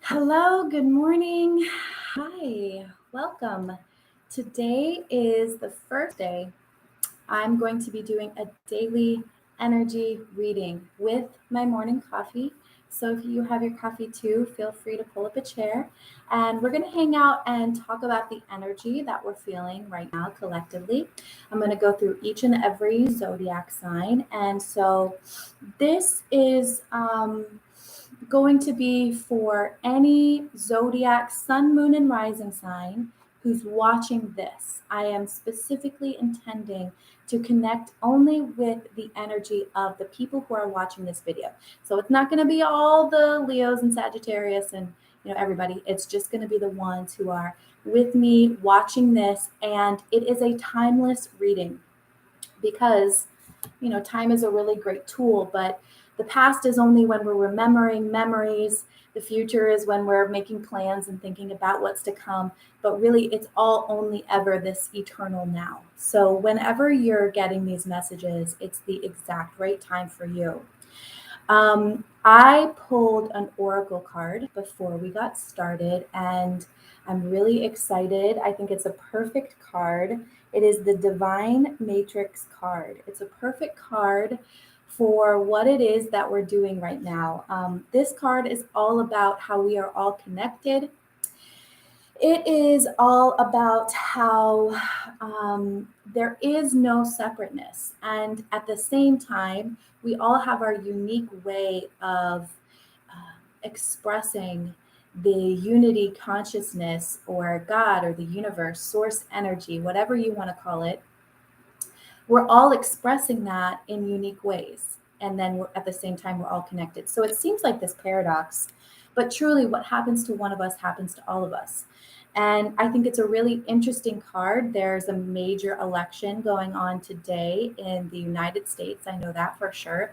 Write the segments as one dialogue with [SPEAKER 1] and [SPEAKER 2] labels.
[SPEAKER 1] Hello, good morning. Hi, welcome. Today is the first day I'm going to be doing a daily energy reading with my morning coffee. So if you have your coffee too, feel free to pull up a chair and we're going to hang out and talk about the energy that we're feeling right now collectively. I'm going to go through each and every zodiac sign. And so this is going to be for any zodiac sun, moon, and rising sign who's watching this. I am specifically intending to connect only with the energy of the people who are watching this video. So it's not going to be all the Leos and Sagittarius and everybody. It's just going to be the ones who are with me watching this, and it is a timeless reading because time is a really great tool, but the past is only when we're remembering memories. The future is when we're making plans and thinking about what's to come. But really, it's all only ever this eternal now. So whenever you're getting these messages, it's the exact right time for you. I pulled an oracle card before we got started, and I'm really excited. I think it's a perfect card. It is the Divine Matrix card. It's a perfect card for what it is that we're doing right now. This card is all about how we are all connected. It is all about how there is no separateness. And at the same time, we all have our unique way of expressing the unity consciousness or God or the universe, source energy, whatever you want to call it. We're all expressing that in unique ways. And then at the same time, we're all connected. So it seems like this paradox, but truly what happens to one of us happens to all of us. And I think it's a really interesting card. There's a major election going on today in the United States. I know that for sure.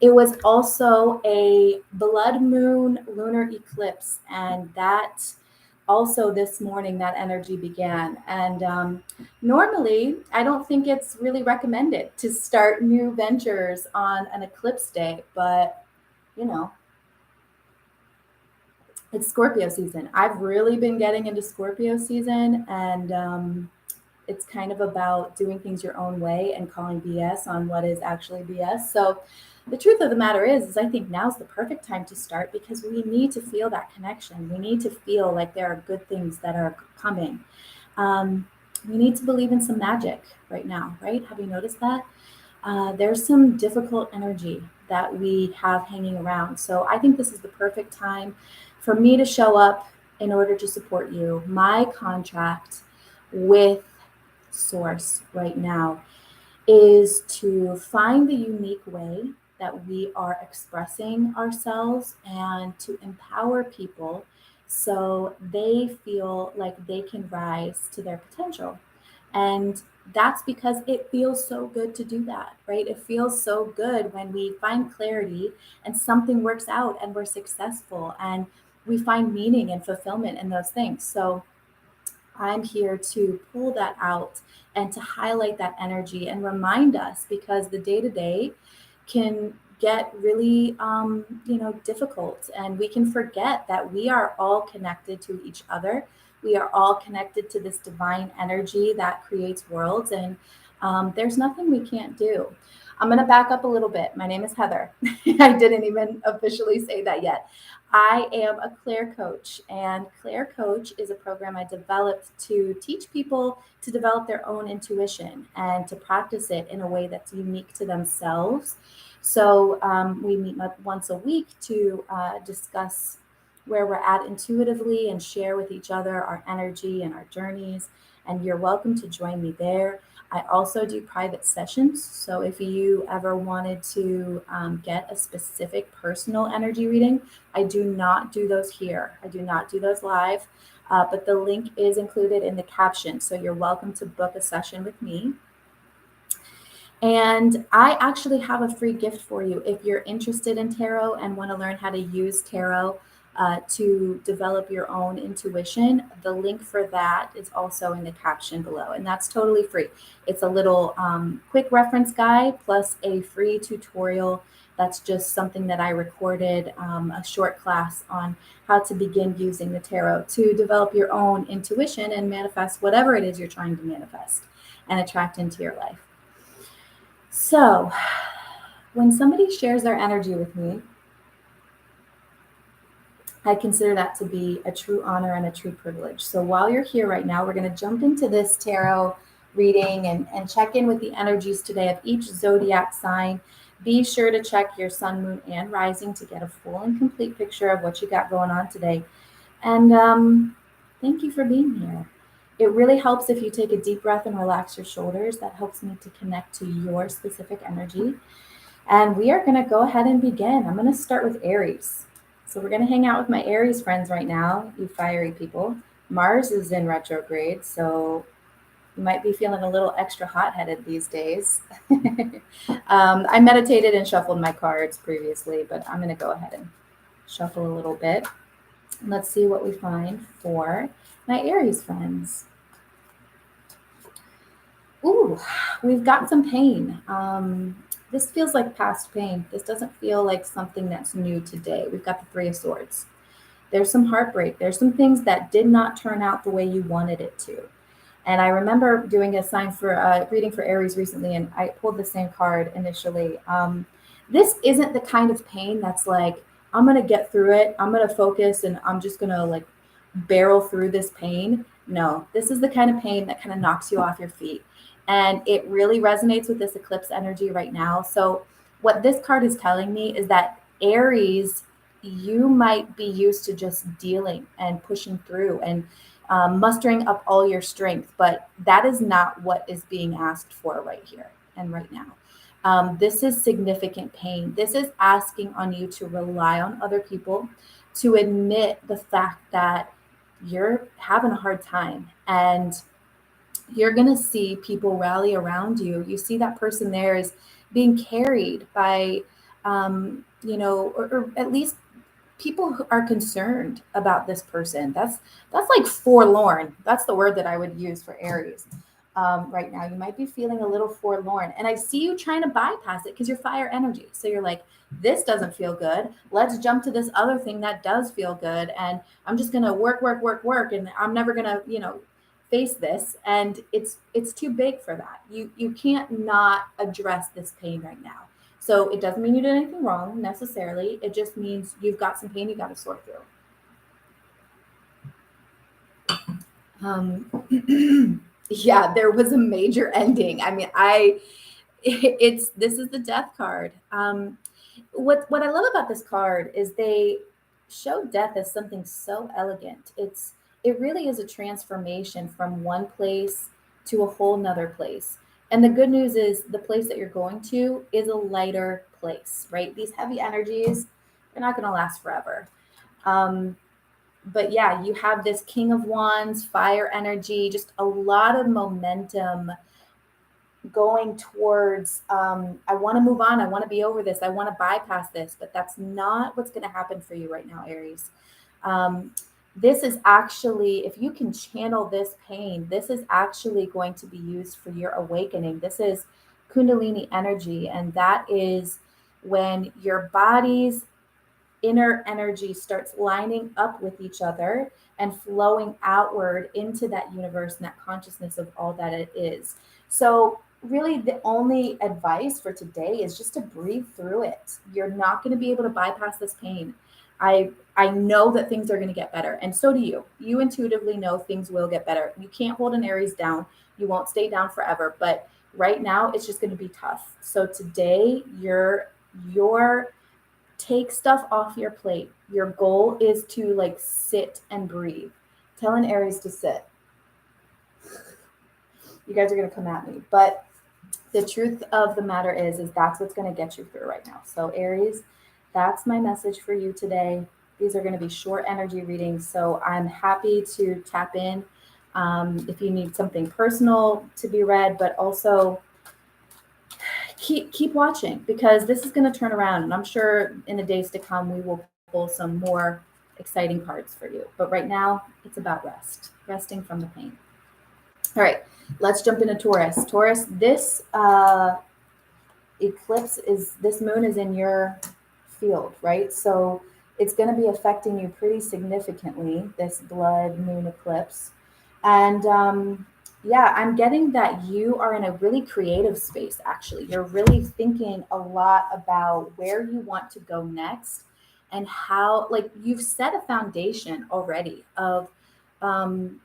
[SPEAKER 1] It was also a blood moon lunar eclipse, and that also this morning that energy began. And normally, I don't think it's really recommended to start new ventures on an eclipse day, but it's Scorpio season. I've really been getting into Scorpio season, and it's kind of about doing things your own way and calling BS on what is actually BS. So the truth of the matter is I think now's the perfect time to start because we need to feel that connection. We need to feel like there are good things that are coming. We need to believe in some magic right now, right? Have you noticed that? There's some difficult energy that we have hanging around. So I think this is the perfect time for me to show up in order to support you. My contract with Source right now is to find the unique way that we are expressing ourselves and to empower people so they feel like they can rise to their potential. And that's because it feels so good to do that, right? It feels so good when we find clarity and something works out and we're successful and we find meaning and fulfillment in those things. So I'm here to pull that out and to highlight that energy and remind us because the day to day can get really, difficult, and we can forget that we are all connected to each other. We are all connected to this divine energy that creates worlds, and there's nothing we can't do. I'm going to back up a little bit. My name is Heather. I didn't even officially say that yet. I am a Claire Coach, and Claire Coach is a program I developed to teach people to develop their own intuition and to practice it in a way that's unique to themselves. So we meet once a week to discuss where we're at intuitively and share with each other our energy and our journeys. And you're welcome to join me there. I also do private sessions. So if you ever wanted to get a specific personal energy reading, I do not do those here. I do not do those live, but the link is included in the caption. So you're welcome to book a session with me. And I actually have a free gift for you if you're interested in tarot and want to learn how to use tarot to develop your own intuition. The link for that is also in the caption below, and that's totally free. It's a little quick reference guide plus a free tutorial That's just something that I recorded, a short class on how to begin using the tarot to develop your own intuition and manifest whatever it is you're trying to manifest and attract into your life. So, when somebody shares their energy with me, I consider that to be a true honor and a true privilege. So while you're here right now, we're going to jump into this tarot reading and check in with the energies today of each zodiac sign. Be sure to check your sun, moon, and rising to get a full and complete picture of what you got going on today. And thank you for being here. It really helps if you take a deep breath and relax your shoulders. That helps me to connect to your specific energy. And we are going to go ahead and begin. I'm going to start with Aries. So we're going to hang out with my Aries friends right now, you fiery people. Mars is in retrograde, so you might be feeling a little extra hot-headed these days. I meditated and shuffled my cards previously, but I'm going to go ahead and shuffle a little bit. Let's see what we find for my Aries friends. Ooh, we've got some pain. This feels like past pain. This doesn't feel like something that's new today. We've got the Three of Swords. There's some heartbreak. There's some things that did not turn out the way you wanted it to. And I remember doing a sign for reading for Aries recently, and I pulled the same card initially. This isn't the kind of pain that's like, I'm going to get through it. I'm going to focus and I'm just going to like barrel through this pain. No, this is the kind of pain that kind of knocks you off your feet. And it really resonates with this eclipse energy right now. So what this card is telling me is that Aries, you might be used to just dealing and pushing through and mustering up all your strength, but that is not what is being asked for right here and right now. This is significant pain. This is asking on you to rely on other people, to admit the fact that you're having a hard time and you're going to see people rally around you. You see that person there is being carried by, or at least people who are concerned about this person. That's like forlorn. That's the word that I would use for Aries right now. You might be feeling a little forlorn. And I see you trying to bypass it because you're fire energy. So you're like, this doesn't feel good. Let's jump to this other thing that does feel good. And I'm just going to work. And I'm never going to, face this. And it's too big for that. You can't not address this pain right now. So it doesn't mean you did anything wrong necessarily. It just means you've got some pain you got to sort through. Yeah, there was a major ending. I mean, this is the death card. What I love about this card is they show death as something so elegant. It really is a transformation from one place to a whole nother place. And the good news is the place that you're going to is a lighter place, right? These heavy energies, they're not going to last forever. But yeah, you have this King of Wands, fire energy, just a lot of momentum going towards, I want to move on. I want to be over this. I want to bypass this, but that's not what's going to happen for you right now, Aries. This is actually, if you can channel this pain, this is actually going to be used for your awakening. This is Kundalini energy. And that is when your body's inner energy starts lining up with each other and flowing outward into that universe and that consciousness of all that it is. So really the only advice for today is just to breathe through it. You're not going to be able to bypass this pain. I know that things are going to get better. And so do you. You intuitively know things will get better. You can't hold an Aries down. You won't stay down forever. But right now, it's just going to be tough. So today, your take stuff off your plate. Your goal is to like sit and breathe. Tell an Aries to sit. You guys are going to come at me. But the truth of the matter is that's what's going to get you through right now. So Aries, that's my message for you today. These are going to be short energy readings, so I'm happy to tap in if you need something personal to be read, but also keep watching because this is going to turn around, and I'm sure in the days to come we will pull some more exciting cards for you. But right now, it's about resting from the pain. All right, let's jump into Taurus. Taurus, this eclipse is, this moon is in your field, right? So it's going to be affecting you pretty significantly, this blood moon eclipse. And yeah, I'm getting that you are in a really creative space, actually. You're really thinking a lot about where you want to go next and how, like, you've set a foundation already of, um,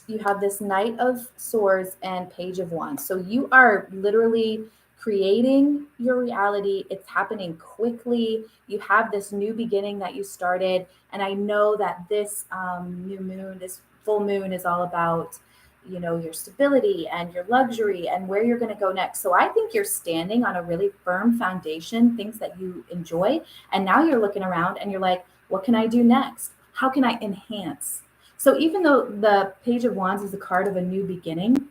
[SPEAKER 1] you have this Knight of Swords and Page of Wands. So you are literally creating your reality. It's happening quickly. You have this new beginning that you started. And I know that this new moon, this full moon, is all about, you know, your stability and your luxury and where you're going to go next. So I think you're standing on a really firm foundation, things that you enjoy. And now you're looking around and you're like, what can I do next? How can I enhance? So even though the Page of Wands is a card of a new beginning,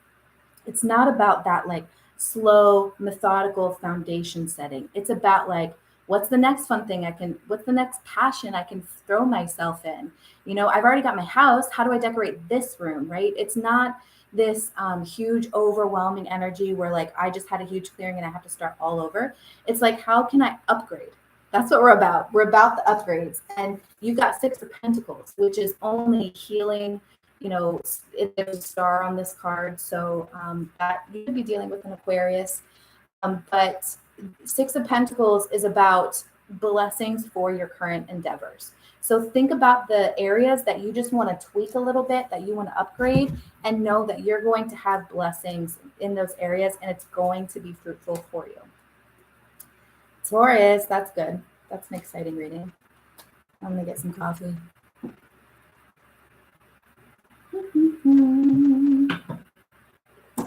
[SPEAKER 1] it's not about that like slow, methodical foundation setting. It's about like, what's the next fun thing what's the next passion I can throw myself in? You know, I've already got my house. How do I decorate this room, right? It's not this huge, overwhelming energy where like I just had a huge clearing and I have to start all over. It's like, how can I upgrade? That's what we're about. We're about the upgrades. And you got Six of Pentacles, which is only healing. You know, there's a star on this card. So that you could be dealing with an Aquarius. But Six of Pentacles is about blessings for your current endeavors. So think about the areas that you just want to tweak a little bit, that you want to upgrade, and know that you're going to have blessings in those areas and it's going to be fruitful for you. Taurus, that's good. That's an exciting reading. I'm going to get some coffee.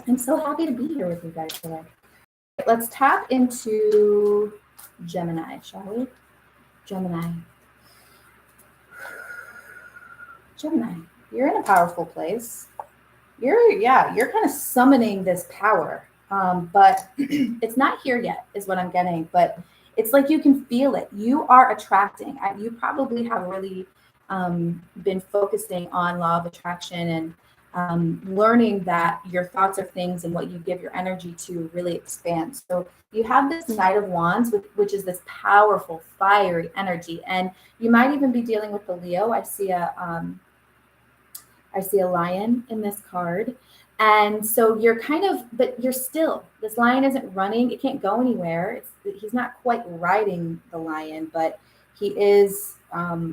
[SPEAKER 1] I'm so happy to be here with you guys today. Let's tap into Gemini, shall we? Gemini, you're in a powerful place. You're kind of summoning this power. But it's not here yet, is what I'm getting. But it's like you can feel it. You are attracting. You probably have really been focusing on law of attraction and learning that your thoughts are things and what you give your energy to really expands. So you have this Knight of Wands, which is this powerful, fiery energy. And you might even be dealing with the Leo. I see a lion in this card. And so you're kind of, but you're still, this lion isn't running. It can't go anywhere. He's not quite riding the lion, but he is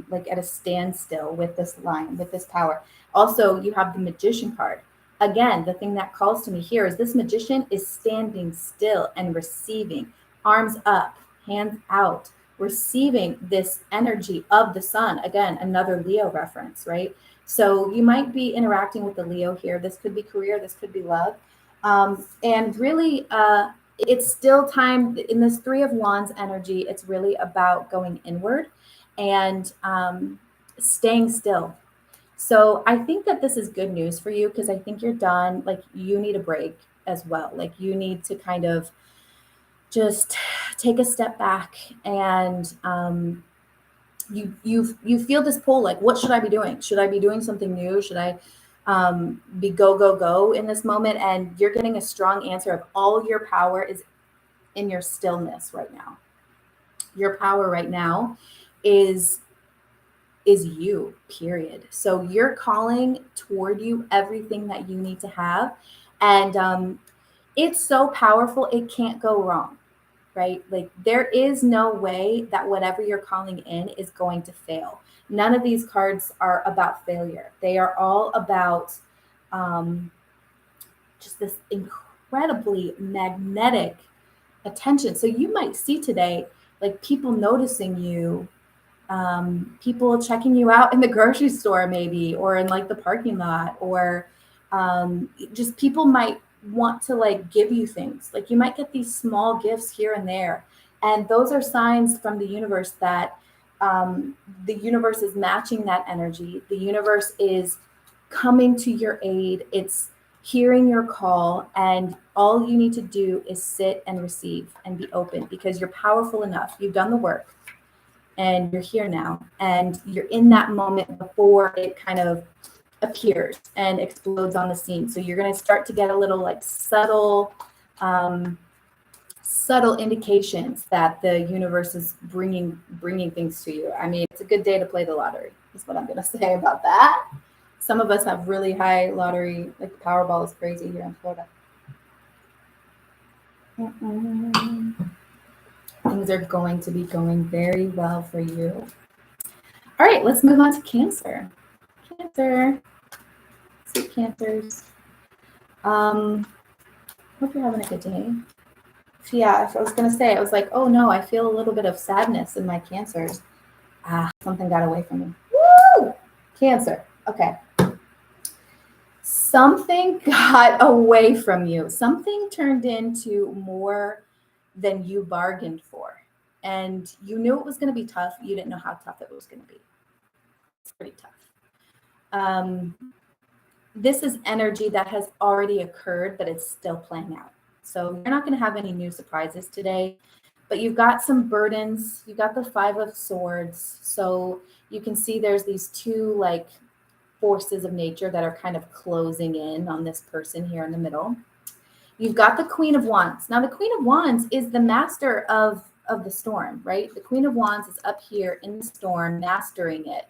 [SPEAKER 1] like at a standstill with this lion, with this power. Also, you have the Magician card. Again, the thing that calls to me here is this magician is standing still and receiving, arms up, hands out, receiving this energy of the sun. Again, another Leo reference, right? So you might be interacting with the Leo here. This could be career, this could be love. And really, it's still time in this Three of Wands energy. It's really about going inward and staying still. So I think that this is good news for you because I think you're done. Like you need a break as well. Like you need to kind of just take a step back and you feel this pull, like, what should I be doing? Should I be doing something new? Should I be go in this moment? And you're getting a strong answer of all your power is in your stillness right now. Your power right now is you, period. So you're calling toward you everything that you need to have. And it's so powerful, it can't go wrong. Right? Like there is no way that whatever you're calling in is going to fail. None of these cards are about failure. They are all about just this incredibly magnetic attention. So you might see today, like people noticing you, people checking you out in the grocery store maybe, or in like the parking lot, or just people might want to like give you things. Like you might get these small gifts here and there, and those are signs from the universe that the universe is matching that energy. The universe is coming to your aid. It's hearing your call, and all you need to do is sit and receive and be open because you're powerful enough. You've done the work and you're here now, and you're in that moment before it kind of appears and explodes on the scene. So you're going to start to get a little like subtle subtle indications that the universe is bringing things to you. I mean, it's a good day to play the lottery, is what I'm going to say about that. Some of us have really high lottery, like the Powerball is crazy here in Florida. Things are going to be going very well for you. All right, let's move on to Cancer. Cancer. Sweet Cancers. Hope you're having a good day. Yeah, I was going to say, I was like, oh no, I feel a little bit of sadness in my Cancers. Something got away from me. Woo! Cancer. Okay. Something got away from you. Something turned into more than you bargained for. And you knew it was going to be tough. You didn't know how tough it was going to be. It's pretty tough. This is energy that has already occurred, but it's still playing out. So you're not going to have any new surprises today, but you've got some burdens. You got the 5 of Swords. So you can see there's these two like forces of nature that are kind of closing in on this person here in the middle. You've got the Queen of Wands. Now the Queen of Wands is the master of the storm, right? The Queen of Wands is up here in the storm, mastering it.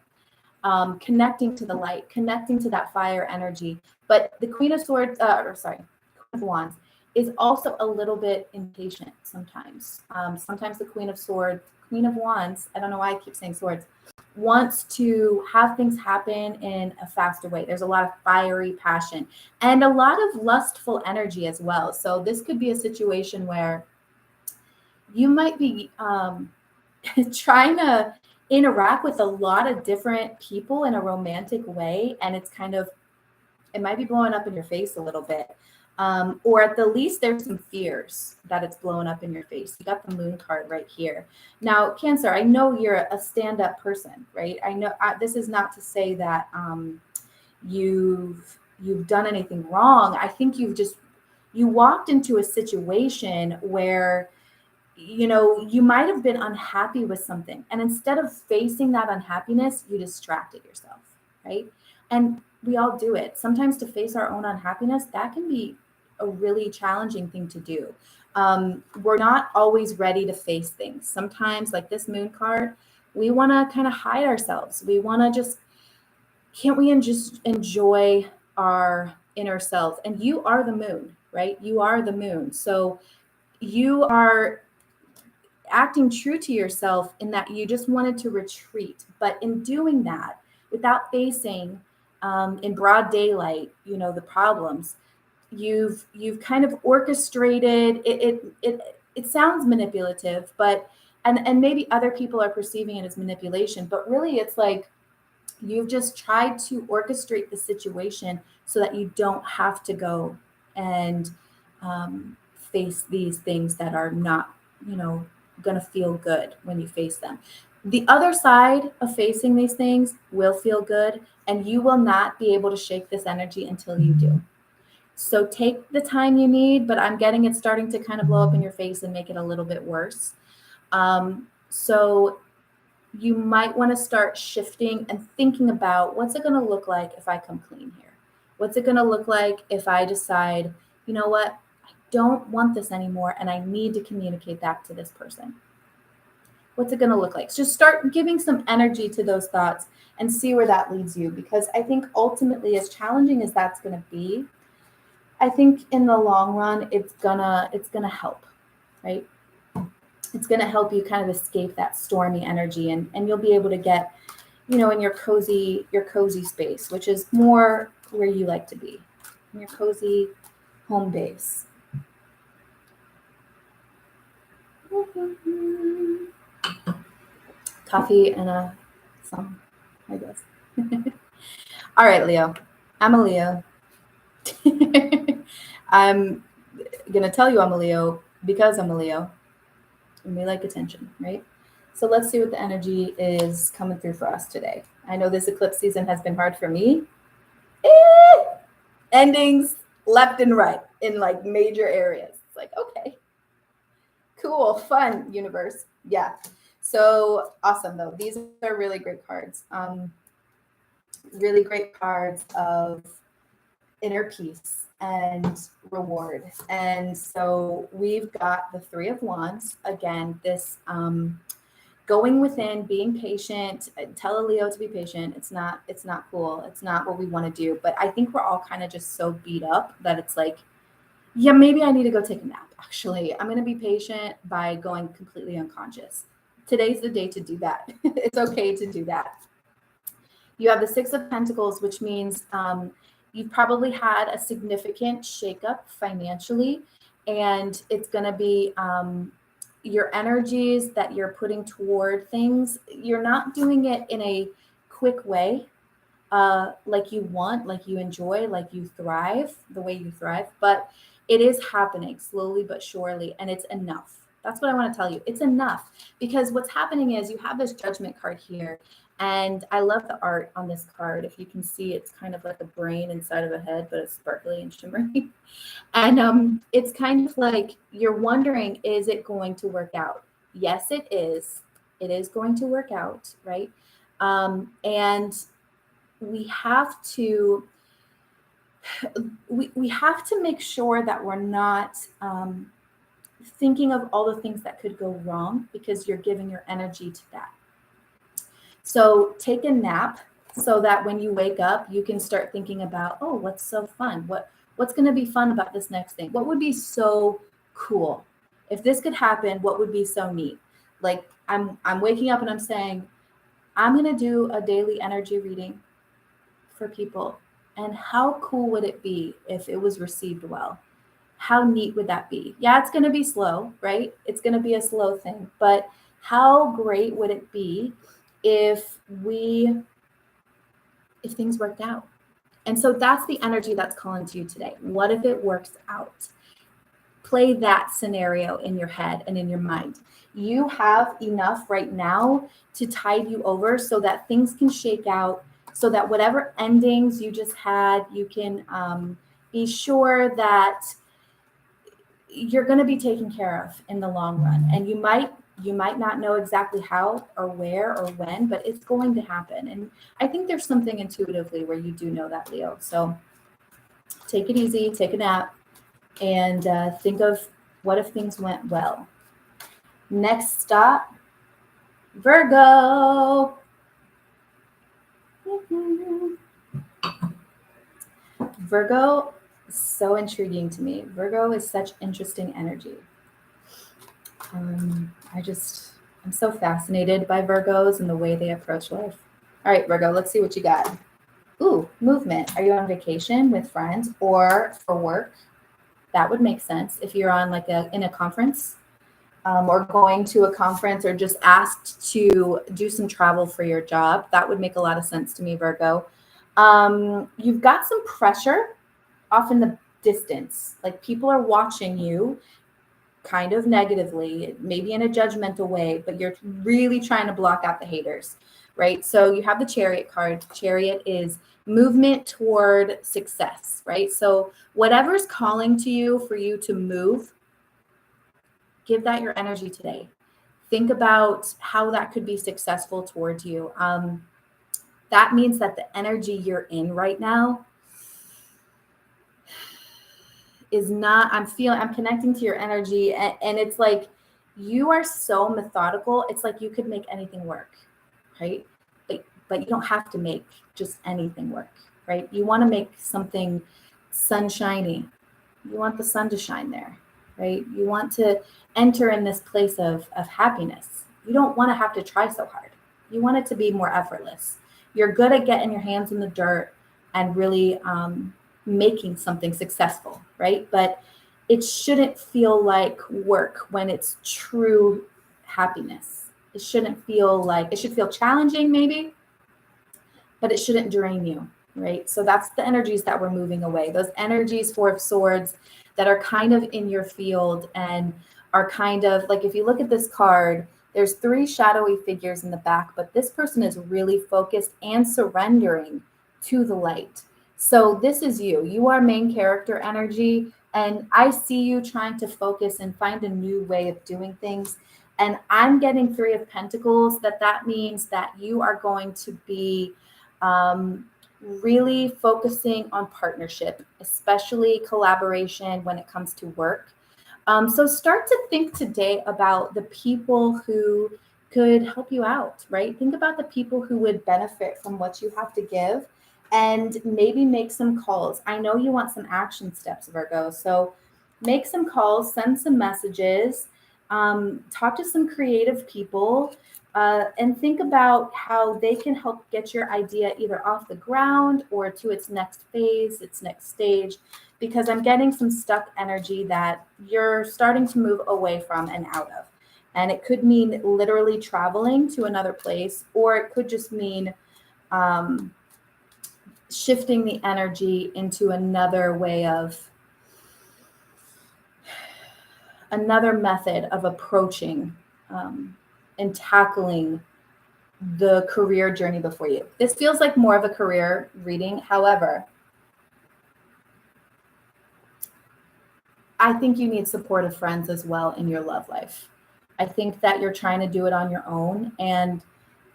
[SPEAKER 1] Connecting to the light, connecting to that fire energy. But the Queen of Swords, Queen of Wands is also a little bit impatient sometimes. Sometimes the Queen of Wands, I don't know why I keep saying swords, wants to have things happen in a faster way. There's a lot of fiery passion and a lot of lustful energy as well. So this could be a situation where you might be trying to interact with a lot of different people in a romantic way, and it's kind of, it might be blowing up in your face a little bit, or at the least there's some fears that it's blowing up in your face. You got the Moon card right here. Now Cancer, I know you're a stand-up person, right? I know this is not to say that you've done anything wrong. I think you walked into a situation where you might have been unhappy with something, and instead of facing that unhappiness, you distracted yourself, right? And we all do it. Sometimes to face our own unhappiness, that can be a really challenging thing to do. We're not always ready to face things. Sometimes, like this Moon card, we want to kind of hide ourselves. We want to can't we just enjoy our inner self? And you are the Moon, right? You are the Moon. So you are acting true to yourself in that you just wanted to retreat. But in doing that, without facing in broad daylight, the problems, you've kind of orchestrated it. It sounds manipulative, but and maybe other people are perceiving it as manipulation, but really it's like you've just tried to orchestrate the situation so that you don't have to go and face these things that are not, going to feel good when you face them. The other side of facing these things will feel good, and you will not be able to shake this energy until you do. So take the time you need, but I'm getting it starting to kind of blow up in your face and make it a little bit worse. So you might want to start shifting and thinking about, what's it going to look like if I come clean here? What's it going to look like if I decide, you know what, I don't want this anymore and I need to communicate that to this person? What's it going to look like? So just start giving some energy to those thoughts and see where that leads you, because I think ultimately, as challenging as that's going to be, I think in the long run, it's gonna help, right? It's gonna help you kind of escape that stormy energy, and you'll be able to get, in your cozy space, which is more where you like to be, in your cozy home base. Coffee and a song, I guess. All right, Leo. I'm a Leo. I'm gonna tell you I'm a Leo because I'm a Leo, and we like attention, right? So let's see what the energy is coming through for us today. I know this eclipse season has been hard for me. Endings left and right in like major areas. It's like, okay, cool, fun, universe. Yeah. So awesome though. These are really great cards. Really great cards of inner peace, and reward. And so we've got the Three of Wands. Again, this going within, being patient. Tell a Leo to be patient. It's not cool. It's not what we want to do. But I think we're all kind of just so beat up that it's like, yeah, maybe I need to go take a nap. Actually, I'm going to be patient by going completely unconscious. Today's the day to do that. It's okay to do that. You have the Six of Pentacles, which means you've probably had a significant shakeup financially, and it's going to be your energies that you're putting toward things. You're not doing it in a quick way, like you want, like you enjoy, like you thrive, the way you thrive, but it is happening slowly but surely, and it's enough. That's what I want to tell you. It's enough, because what's happening is you have this Judgment card here, and I love the art on this card. If you can see, it's kind of like a brain inside of a head, but it's sparkly and shimmery. And it's kind of like you're wondering, is it going to work out? Yes, it is. It is going to work out, right? And we have to make sure that we're not thinking of all the things that could go wrong, because you're giving your energy to that. So take a nap so that when you wake up, you can start thinking about, oh, what's so fun? What's going to be fun about this next thing? What would be so cool? If this could happen, what would be so neat? Like I'm waking up and I'm saying, I'm going to do a daily energy reading for people. And how cool would it be if it was received well? How neat would that be? Yeah, it's going to be slow, right? It's going to be a slow thing, but how great would it be if things worked out? And so that's the energy that's calling to you today. What if it works out? Play that scenario in your head and in your mind. You have enough right now to tide you over so that things can shake out, so that whatever endings you just had, you can be sure that you're going to be taken care of in the long run. And you might not know exactly how or where or when, but it's going to happen. And I think there's something intuitively where you do know that, Leo. So take it easy, take a nap, and think of what if things went well. Next stop, Virgo. Virgo is so intriguing to me. Virgo is such interesting energy. I'm so fascinated by Virgos and the way they approach life. All right, Virgo, let's see what you got. Ooh, movement. Are you on vacation with friends or for work? That would make sense if you're on in a conference or going to a conference or just asked to do some travel for your job. That would make a lot of sense to me, Virgo. You've got some pressure off in the distance. Like people are watching you kind of negatively, maybe in a judgmental way, but you're really trying to block out the haters, right? So you have the Chariot card. Chariot is movement toward success, right? So whatever's calling to you for you to move, give that your energy today. Think about how that could be successful towards you. That means that the energy you're in right now is not, I'm connecting to your energy, and it's like you are so methodical. It's like you could make anything work, right? But you don't have to make just anything work, right? You want to make something sunshiny. You want the sun to shine there, right? You want to enter in this place of happiness. You don't want to have to try so hard. You want it to be more effortless. You're good at getting your hands in the dirt and really making something successful, right? But it shouldn't feel like work when it's true happiness. It shouldn't feel like, it should feel challenging maybe, but it shouldn't drain you, right? So that's the energies that we're moving away. Those energies, Four of Swords, that are kind of in your field and are kind of like, if you look at this card, there's three shadowy figures in the back, but this person is really focused and surrendering to the light. So this is you. You are main character energy, and I see you trying to focus and find a new way of doing things. And I'm getting Three of Pentacles, that means that you are going to be really focusing on partnership, especially collaboration when it comes to work. So start to think today about the people who could help you out, right? Think about the people who would benefit from what you have to give and maybe make some calls. I know you want some action steps, Virgo. So make some calls, send some messages, talk to some creative people, and think about how they can help get your idea either off the ground or to its next phase, its next stage, because I'm getting some stuck energy that you're starting to move away from and out of. And it could mean literally traveling to another place, or it could just mean shifting the energy into another way of, another method of approaching and tackling the career journey before you. This feels like more of a career reading. However, I think you need supportive friends as well in your love life. I think that you're trying to do it on your own, and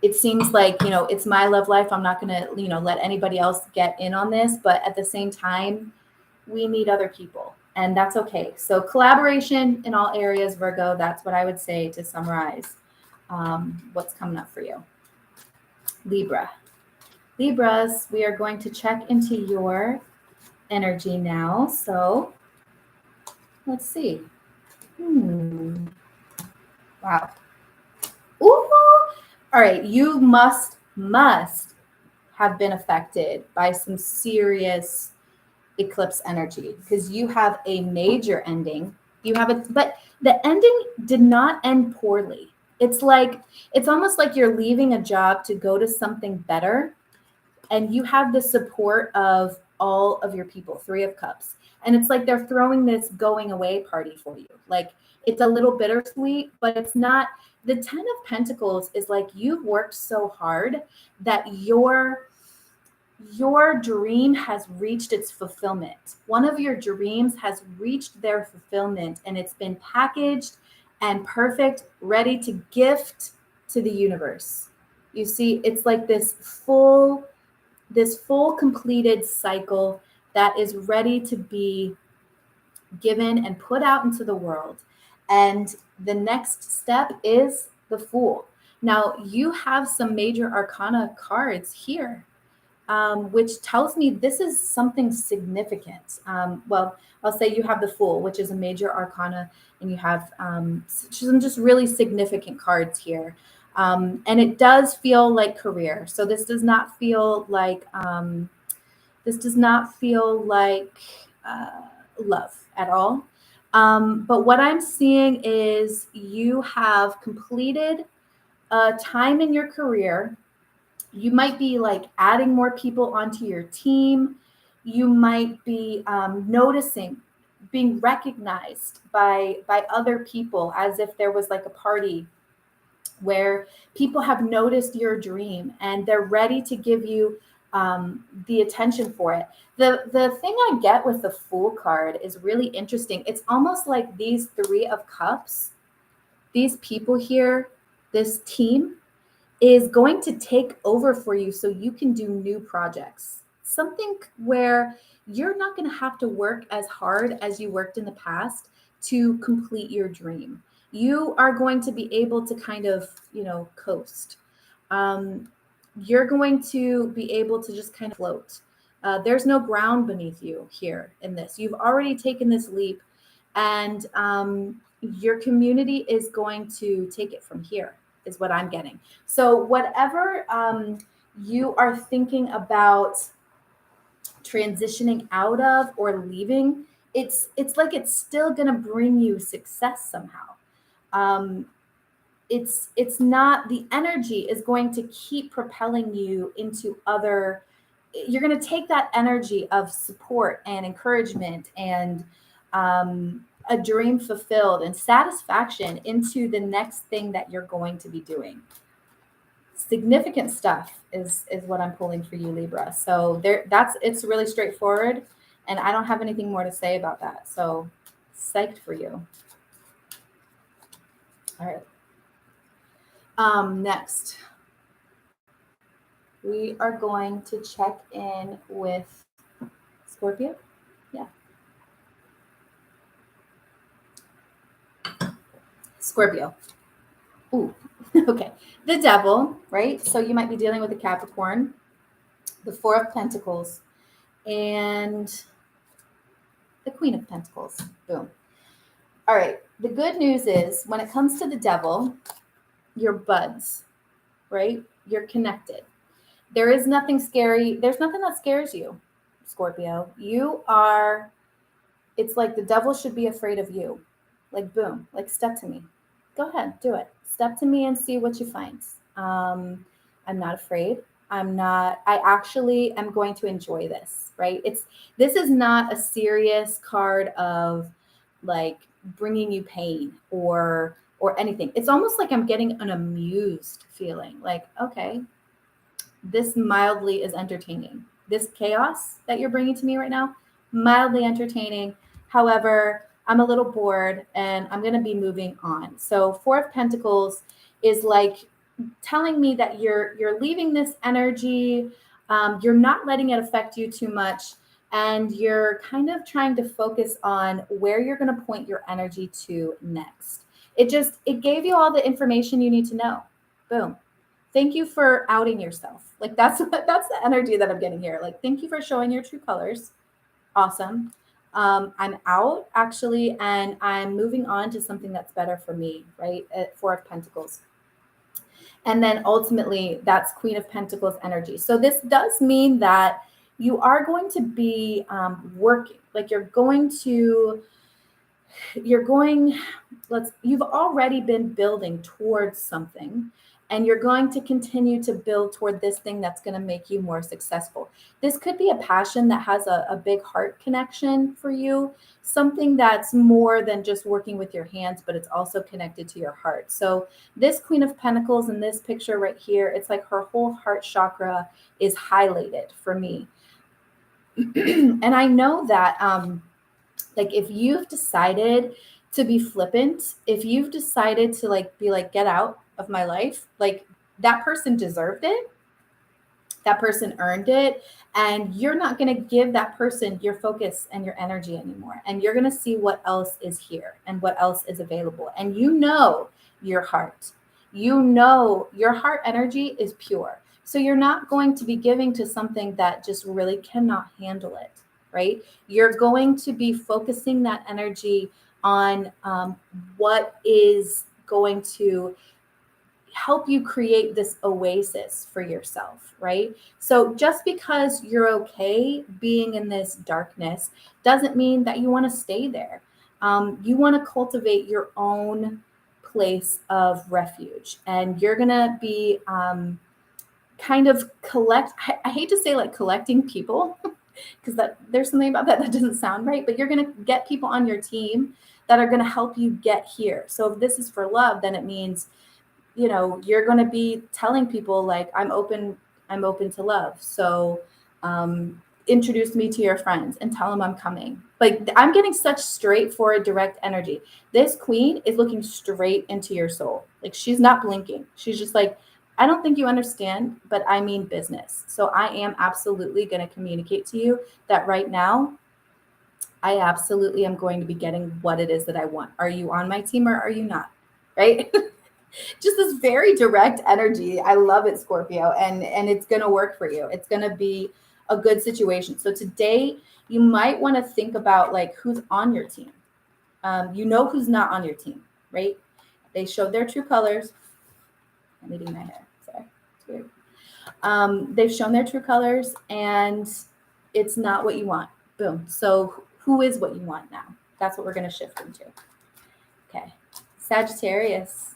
[SPEAKER 1] it seems like, you know, it's my love life. I'm not going to, you know, let anybody else get in on this, but at the same time, we need other people, and that's okay. So collaboration in all areas, Virgo, that's what I would say to summarize what's coming up for you. Libra. Libras, we are going to check into your energy now. So let's see. Wow. Ooh. All right. You must have been affected by some serious eclipse energy, because you have a major ending. You have it, but the ending did not end poorly. It's like, it's almost like you're leaving a job to go to something better, and you have the support of all of your people, 3 of Cups. And it's like they're throwing this going away party for you. Like, it's a little bittersweet, but it's not. The 10 of Pentacles is like, you've worked so hard that your dream has reached its fulfillment. One of your dreams has reached their fulfillment, and it's been packaged and perfect, ready to gift to the universe. You see, it's like this full completed cycle that is ready to be given and put out into the world. And the next step is the Fool. Now, you have some major arcana cards here, which tells me this is something significant. Well, I'll say you have the Fool, which is a major arcana, and you have some just really significant cards here. And it does feel like career. So this does not feel like love at all. But what I'm seeing is you have completed a time in your career. You might be like adding more people onto your team. You might be noticing, being recognized by other people, as if there was like a party where people have noticed your dream and they're ready to give you the attention for it. The thing I get with the Fool card is really interesting. It's almost like these 3 of Cups, these people here, this team is going to take over for you so you can do new projects. Something where you're not going to have to work as hard as you worked in the past to complete your dream. You are going to be able to kind of, you know, coast. You're going to be able to just kind of float. There's no ground beneath you here in this. You've already taken this leap, and your community is going to take it from here, is what I'm getting. So whatever you are thinking about transitioning out of or leaving, it's like it's still going to bring you success somehow. It's not, the energy is going to keep propelling you into other, you're going to take that energy of support and encouragement and a dream fulfilled and satisfaction into the next thing that you're going to be doing. Significant stuff is what I'm pulling for you, Libra. So it's really straightforward, and I don't have anything more to say about that. So psyched for you. All right. Next. We are going to check in with Scorpio. Yeah. Scorpio. Ooh, okay. The devil, right? So you might be dealing with a Capricorn, the Four of Pentacles, and the Queen of Pentacles. Boom. All right. The good news is when it comes to the devil, you're buds, right? You're connected. There is nothing scary. There's nothing that scares you, Scorpio. You are, it's like the devil should be afraid of you. Like, boom, like step to me. Go ahead, do it. Step to me and see what you find. I'm not afraid. I actually am going to enjoy this, right? This is not a serious card of like bringing you pain or anything. It's almost like I'm getting an amused feeling. Like, okay, this mildly is entertaining. This chaos that you're bringing to me right now, mildly entertaining. However, I'm a little bored and I'm going to be moving on. So, Four of Pentacles is like telling me that you're leaving this energy, you're not letting it affect you too much, and you're kind of trying to focus on where you're going to point your energy to next. It gave you all the information you need to know. Boom. Thank you for outing yourself. Like that's the energy that I'm getting here. Like, thank you for showing your true colors. Awesome. I'm out actually, and I'm moving on to something that's better for me, right? At Four of Pentacles. And then ultimately, that's Queen of Pentacles energy. So this does mean that you are going to be working, like you've already been building towards something, and you're going to continue to build toward this thing that's going to make you more successful. This could be a passion that has a big heart connection for you, something that's more than just working with your hands, but it's also connected to your heart. So this Queen of Pentacles in this picture right here, it's like her whole heart chakra is highlighted for me. And I know that like if you've decided to be flippant, if you've decided to like be like, get out of my life, like that person deserved it, that person earned it, and you're not going to give that person your focus and your energy anymore, and you're going to see what else is here and what else is available. And your heart, your heart energy is pure, so you're not going to be giving to something that just really cannot handle it, right? You're going to be focusing that energy on what is going to help you create this oasis for yourself, right? So just because you're okay being in this darkness doesn't mean that you want to stay there. You want to cultivate your own place of refuge, and you're going to be kind of I hate to say like collecting people because that there's something about that doesn't sound right, but you're going to get people on your team that are going to help you get here. So if this is for love, then it means you're going to be telling people like, I'm open to love. So introduce me to your friends and tell them I'm coming. Like, I'm getting such straightforward, direct energy. This queen is looking straight into your soul. Like, she's not blinking. She's just like, I don't think you understand, but I mean business. So I am absolutely going to communicate to you that right now, I absolutely am going to be getting what it is that I want. Are you on my team or are you not? Right? Just this very direct energy. I love it, Scorpio, and it's going to work for you. It's going to be a good situation. So today you might want to think about like who's on your team. Who's not on your team, right? They showed their true colors. I'm eating my hair. Sorry, it's weird. They've shown their true colors, and it's not what you want. Boom. So who is what you want now? That's what we're going to shift into. Okay, Sagittarius.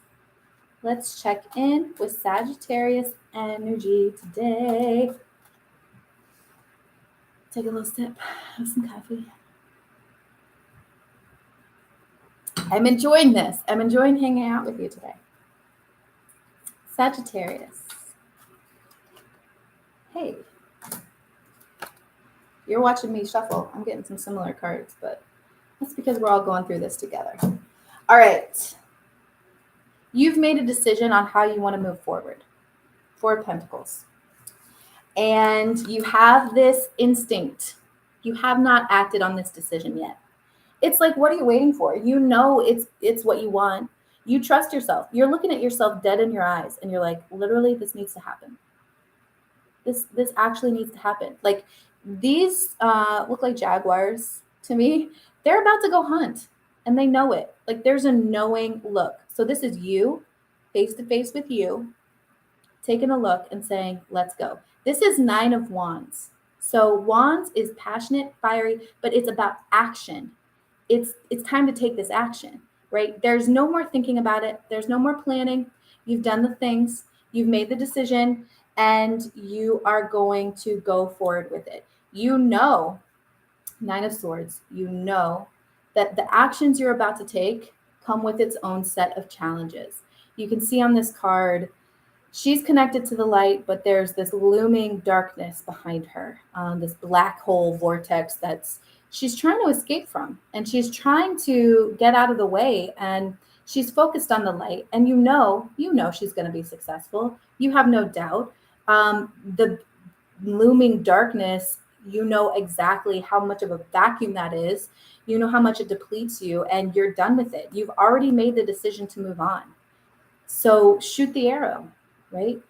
[SPEAKER 1] Let's check in with Sagittarius energy today. Take a little sip of some coffee. I'm enjoying this. I'm enjoying hanging out with you today. Sagittarius. Hey, you're watching me shuffle. I'm getting some similar cards, but that's because we're all going through this together. All right. You've made a decision on how you want to move forward. Four of Pentacles. and you have this instinct. You have not acted on this decision yet. It's like, what are you waiting for? You know it's what you want. You trust yourself. You're looking at yourself dead in your eyes and you're like, literally, this needs to happen. This actually needs to happen. Like, these look like jaguars to me. They're about to go hunt and they know it. Like, there's a knowing look. So this is you face to face with you taking a look and saying, let's go. This is 9 of Wands. So Wands is passionate, fiery, but it's about action. It's time to take this action, right? There's no more thinking about it. There's no more planning. You've done the things, you've made the decision, and you are going to go forward with it. You know, 9 of Swords, you know that the actions you're about to take come with its own set of challenges. You can see on this card, she's connected to the light, but there's this looming darkness behind her, this black hole vortex that's she's trying to escape from, and she's trying to get out of the way, and she's focused on the light, and you know she's going to be successful. You have no doubt. The looming darkness, you know exactly how much of a vacuum that is. You know how much it depletes you, and you're done with it. You've already made the decision to move on. So shoot the arrow, right?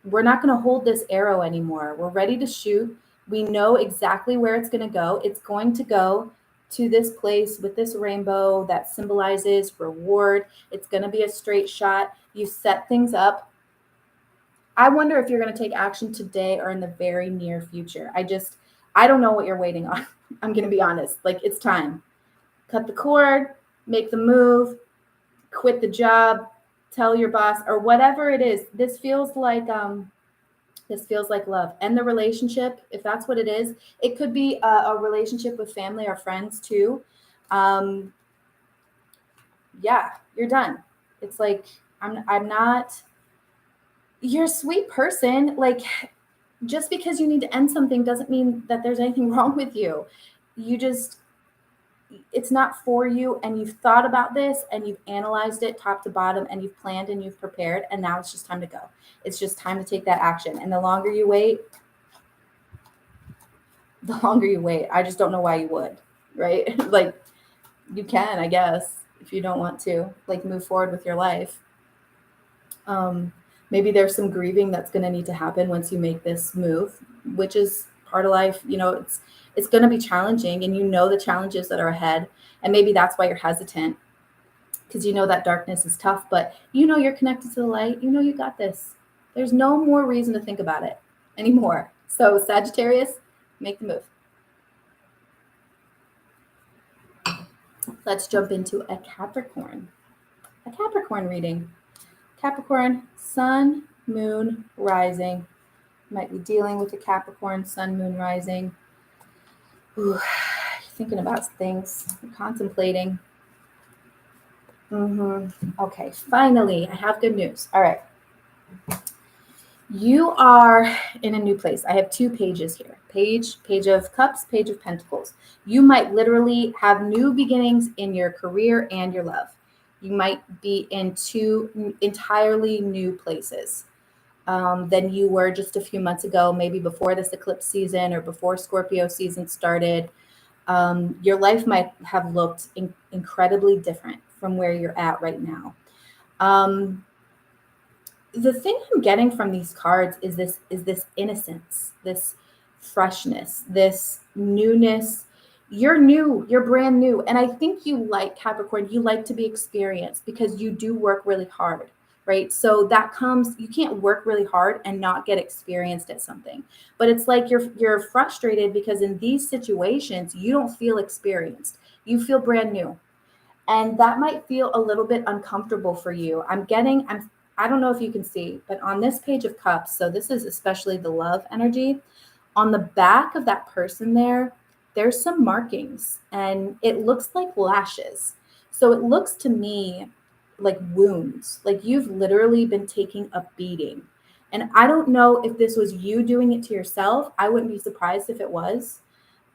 [SPEAKER 1] We're not going to hold this arrow anymore. We're ready to shoot. We know exactly where it's going to go. It's going to go to this place with this rainbow that symbolizes reward. It's going to be a straight shot. You set things up. I wonder if you're going to take action today or in the very near future. I don't know what you're waiting on. I'm going to be honest. Like, it's time. Cut the cord, make the move, quit the job, tell your boss, or whatever it is. This feels like love. End the relationship, if that's what it is. It could be a relationship with family or friends too. Yeah, you're done. It's like, I'm not. You're a sweet person. Like, just because you need to end something doesn't mean that there's anything wrong with you. It's not for you, and you've thought about this and you've analyzed it top to bottom and you've planned and you've prepared, and now it's just time to go. It's just time to take that action. And the longer you wait, I just don't know why you would, right? Like, you can, I guess, if you don't want to, like, move forward with your life. Maybe there's some grieving that's going to need to happen once you make this move, which is part of life. You know, it's going to be challenging, and you know the challenges that are ahead. And maybe that's why you're hesitant, because you know that darkness is tough, but you know you're connected to the light. You know you got this. There's no more reason to think about it anymore. So Sagittarius, make the move. Let's jump into a Capricorn reading. Capricorn, sun, moon, rising. Might be dealing with a Capricorn, sun, moon, rising. Ooh, thinking about things, contemplating. Okay, finally, I have good news. All right. You are in a new place. I have 2 pages here. Page of Cups, Page of Pentacles. You might literally have new beginnings in your career and your love. You might be in 2 entirely new places than you were just a few months ago, maybe before this eclipse season or before Scorpio season started. Your life might have looked incredibly different from where you're at right now. The thing I'm getting from these cards is this innocence, this freshness, this newness. You're new, you're brand new. And I think you like Capricorn, you like to be experienced because you do work really hard, right? So that comes, you can't work really hard and not get experienced at something. But it's like you're frustrated because in these situations, you don't feel experienced. You feel brand new. And that might feel a little bit uncomfortable for you. I don't know if you can see, but on this Page of Cups, so this is especially the love energy, on the back of that person there's some markings, and it looks like lashes. So it looks to me like wounds, like you've literally been taking a beating. And I don't know if this was you doing it to yourself. I wouldn't be surprised if it was.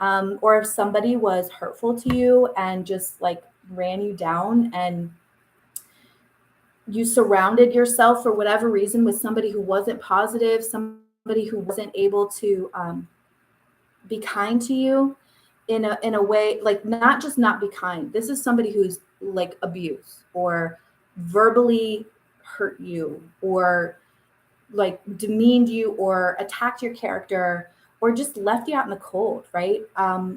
[SPEAKER 1] Or if somebody was hurtful to you and just like ran you down, and you surrounded yourself for whatever reason with somebody who wasn't positive, somebody somebody who wasn't able to be kind to you in a way, like not just not be kind. This is somebody who's like abused or verbally hurt you or like demeaned you or attacked your character or just left you out in the cold, right?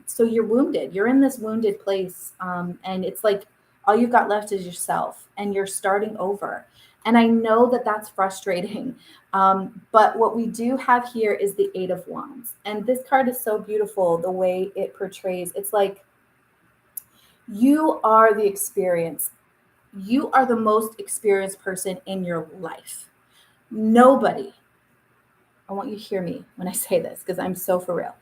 [SPEAKER 1] So you're wounded. You're in this wounded place, and it's like all you've got left is yourself, and you're starting over. And I know that that's frustrating, but what we do have here is the Eight of Wands, and this card is so beautiful the way it portrays. It's like you are the experience. You are the most experienced person in your life. Nobody, I want you to hear me when I say this because I'm so for real.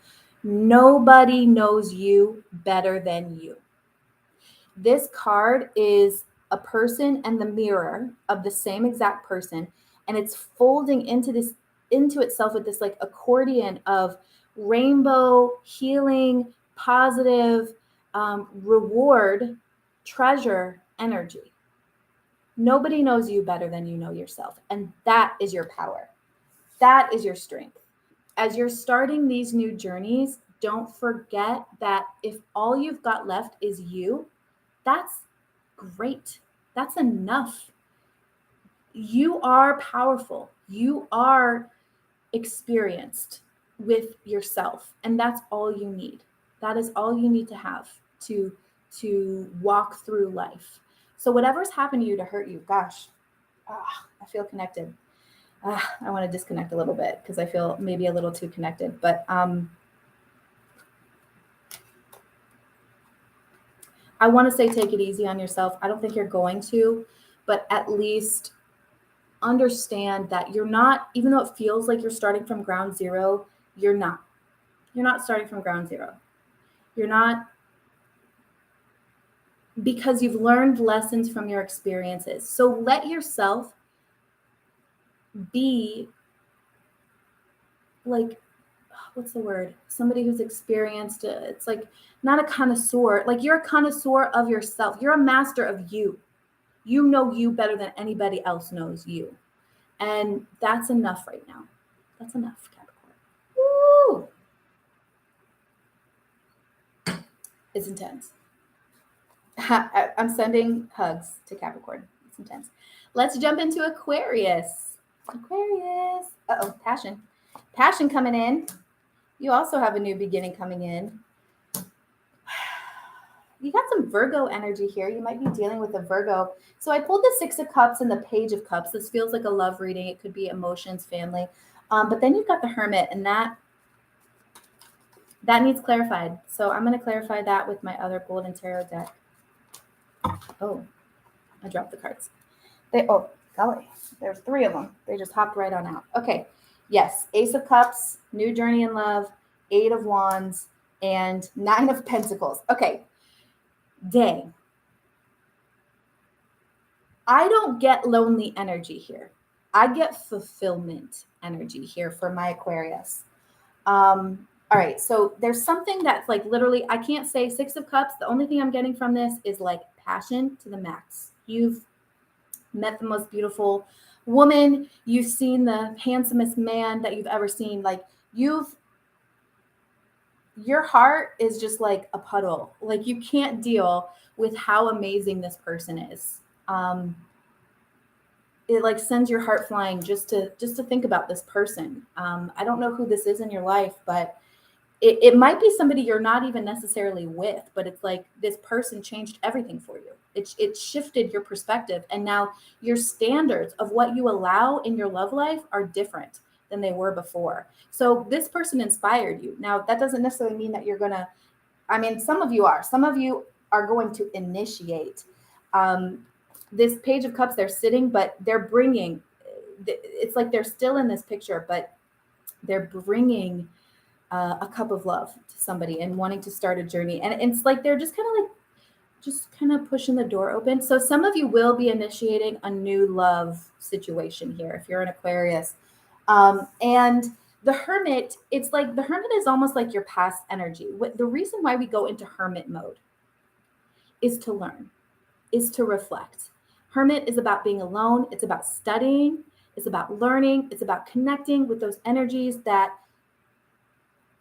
[SPEAKER 1] Nobody knows you better than you. This card is a person and the mirror of the same exact person, and it's folding into itself with this like accordion of rainbow, healing, positive, reward, treasure, energy. Nobody knows you better than you know yourself, and that is your power. That is your strength. As you're starting these new journeys, don't forget that if all you've got left is you, that's great. That's enough. You are powerful. You are experienced with yourself, and that's all you need. That is all you need to have to walk through life. So whatever's happened to you to hurt you, gosh, I feel connected. I want to disconnect a little bit because I feel maybe a little too connected. But I want to say take it easy on yourself. I don't think you're going to, but at least understand that you're not, even though it feels like you're starting from ground zero, you're not. You're not starting from ground zero. You're not, because you've learned lessons from your experiences. So let yourself be like, what's the word? Somebody who's experienced it. It's like not a connoisseur. Like you're a connoisseur of yourself. You're a master of you. You know you better than anybody else knows you. And that's enough right now. That's enough, Capricorn. Woo! It's intense. I'm sending hugs to Capricorn. It's intense. Let's jump into Aquarius. Aquarius. Uh-oh, passion. Passion coming in. You also have a new beginning coming in. You got some Virgo energy here. You might be dealing with a Virgo. So I pulled the Six of Cups and the Page of Cups. This feels like a love reading. It could be emotions, family. But then you've got the Hermit, and that needs clarified. So I'm going to clarify that with my other Golden Tarot deck. Oh, I dropped the cards. Golly, there's 3 of them. They just hopped right on out. Okay. Yes, Ace of Cups, new journey in love, 8 of Wands, and 9 of Pentacles. Okay, dang. I don't get lonely energy here. I get fulfillment energy here for my Aquarius. All right, so there's something that's like literally, I can't say 6 of Cups. The only thing I'm getting from this is like passion to the max. You've met the most beautiful woman, you've seen the handsomest man that you've ever seen. Like your heart is just like a puddle. Like you can't deal with how amazing this person is. It like sends your heart flying just to think about this person. I don't know who this is in your life, but it might be somebody you're not even necessarily with, but it's like this person changed everything for you. It shifted your perspective. And now your standards of what you allow in your love life are different than they were before. So this person inspired you. Now, that doesn't necessarily mean that you're going to, some of you are going to initiate. This Page of Cups, they're sitting, but they're bringing, it's like they're still in this picture, but they're bringing a cup of love to somebody and wanting to start a journey. And it's like they're just kind of pushing the door open. So some of you will be initiating a new love situation here if you're an Aquarius. And the Hermit, it's like the Hermit is almost like your past energy. The reason why we go into Hermit mode is to learn, is to reflect. Hermit is about being alone. It's about studying. It's about learning. It's about connecting with those energies that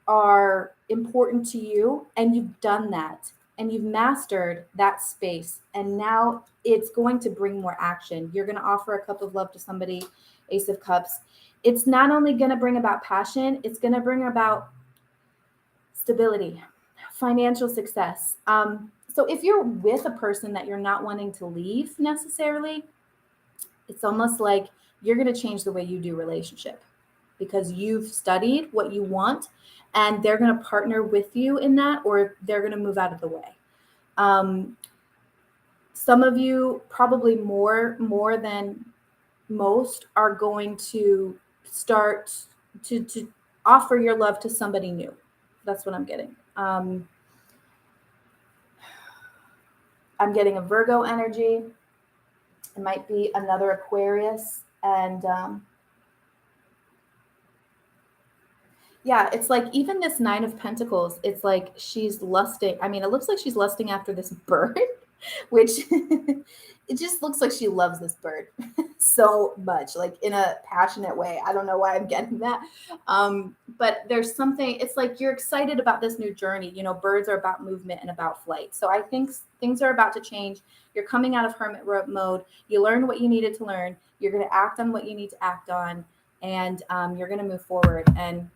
[SPEAKER 1] are important to you. And you've done that and you've mastered that space. And now it's going to bring more action. You're going to offer a cup of love to somebody, Ace of Cups. It's not only going to bring about passion, it's going to bring about stability, financial success. So if you're with a person that you're not wanting to leave necessarily, it's almost like you're going to change the way you do relationship because you've studied what you want and they're going to partner with you in that, or they're going to move out of the way. Some of you, probably more than most, are going to start to offer your love to somebody new. That's what I'm getting. I'm getting a Virgo energy. It might be another Aquarius. And yeah, it's like even this Nine of Pentacles, it's like she's lusting. I mean, it looks like she's lusting after this bird, which it just looks like she loves this bird so much, like in a passionate way. I don't know why I'm getting that. But there's something, it's like you're excited about this new journey. You know, birds are about movement and about flight. So I think things are about to change. You're coming out of hermit mode. You learned what you needed to learn. You're going to act on what you need to act on. And you're going to move forward. And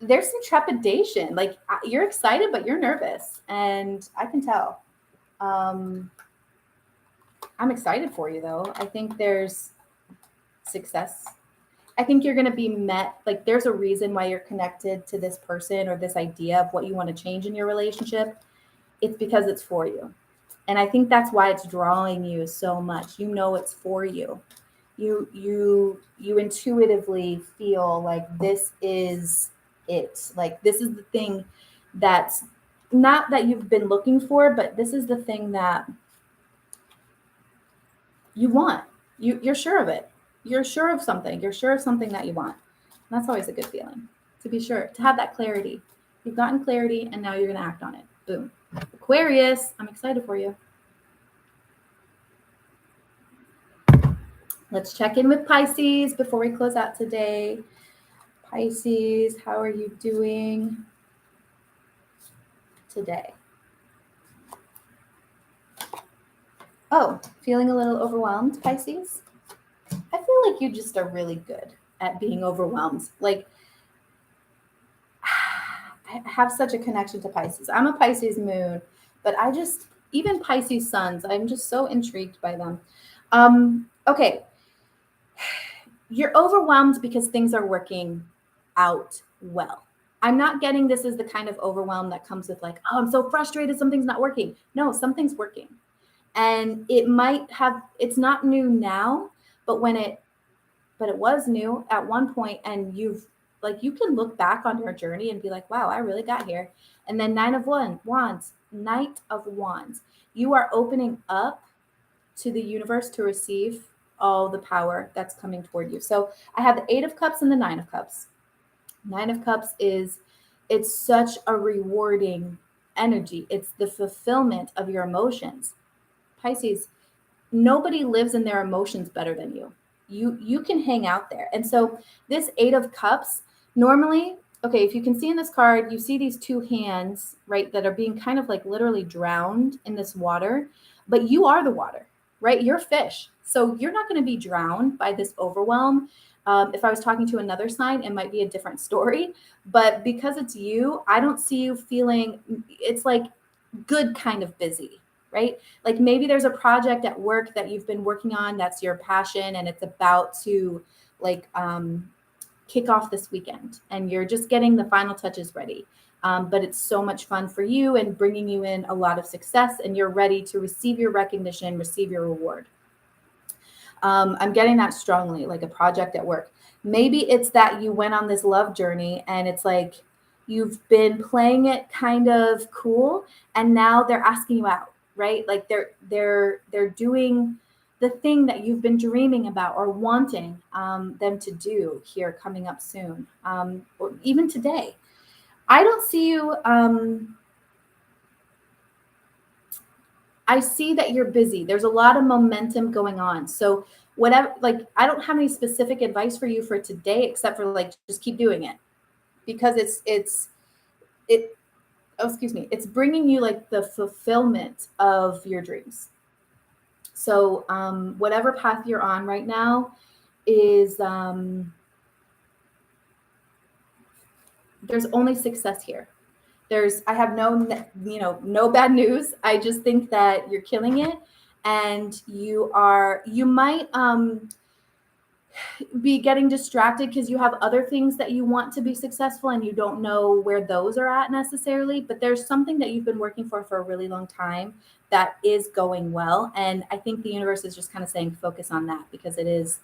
[SPEAKER 1] there's some trepidation. Like you're excited, but you're nervous. And I can tell. I'm excited for you, though. I think there's success. I think you're going to be met. Like there's a reason why you're connected to this person or this idea of what you want to change in your relationship. It's because it's for you. And I think that's why it's drawing you so much. You know it's for you. You intuitively feel like this is it. Like this is the thing that's not that you've been looking for, but this is the thing that you want. You're sure of it. You're sure of something. You're sure of something that you want. And that's always a good feeling, to be sure, to have that clarity. You've gotten clarity and now you're going to act on it. Boom. Aquarius, I'm excited for you. Let's check in with Pisces before we close out today. Pisces, how are you doing today? Oh, feeling a little overwhelmed, Pisces? I feel like you just are really good at being overwhelmed. Like, I have such a connection to Pisces. I'm a Pisces moon, but even Pisces suns, I'm just so intrigued by them. Okay. You're overwhelmed because things are working out well. I'm not getting this as the kind of overwhelm that comes with like, oh, I'm so frustrated, something's not working. No, something's working. And it's not new now, but it was new at one point, and you can look back on your journey and be like, wow, I really got here. And then Knight of Wands, you are opening up to the universe to receive all the power that's coming toward you. So I have the 8 of Cups and the 9 of Cups. 9 of Cups it's such a rewarding energy. It's the fulfillment of your emotions. Pisces, nobody lives in their emotions better than you. You can hang out there. And so this 8 of Cups, normally, okay, if you can see in this card, you see these 2 hands, right, that are being kind of like literally drowned in this water, but you are the water, right? You're fish. So you're not going to be drowned by this overwhelm. If I was talking to another sign, it might be a different story. But because it's you, I don't see you feeling, it's like good kind of busy, right? Like maybe there's a project at work that you've been working on that's your passion and it's about to like kick off this weekend and you're just getting the final touches ready. But it's so much fun for you and bringing you in a lot of success and you're ready to receive your recognition, receive your reward. I'm getting that strongly, like a project at work. Maybe it's that you went on this love journey and it's like you've been playing it kind of cool and now they're asking you out, right? Like they're doing the thing that you've been dreaming about or wanting them to do here coming up soon, or even today. I don't see you. I see that you're busy. There's a lot of momentum going on. So whatever, like, I don't have any specific advice for you for today, except for like, just keep doing it, because it's bringing you like the fulfillment of your dreams. So whatever path you're on right now is, there's only success here. I have no bad news. I just think that you're killing it, and you might be getting distracted because you have other things that you want to be successful and you don't know where those are at necessarily, but there's something that you've been working for a really long time that is going well. And I think the universe is just kind of saying focus on that, because it is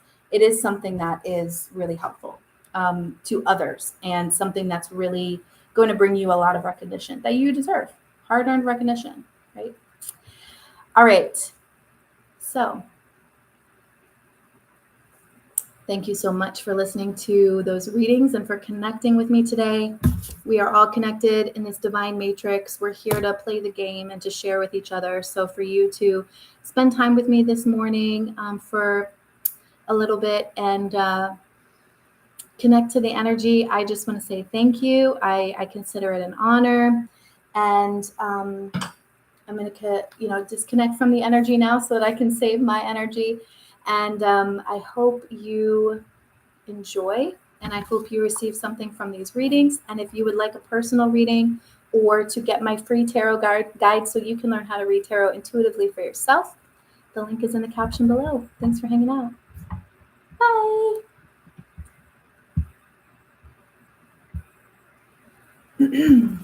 [SPEAKER 1] something that is really helpful to others, and something that's really going to bring you a lot of recognition that you deserve, hard-earned recognition, right? All right. So thank you so much for listening to those readings and for connecting with me today. We are all connected in this divine matrix. We're here to play the game and to share with each other. So for you to spend time with me this morning for a little bit and connect to the energy, I just want to say thank you. I consider it an honor. And I'm going to disconnect from the energy now so that I can save my energy. And I hope you enjoy, and I hope you receive something from these readings. And if you would like a personal reading, or to get my free tarot guide so you can learn how to read tarot intuitively for yourself, the link is in the caption below. Thanks for hanging out. Bye.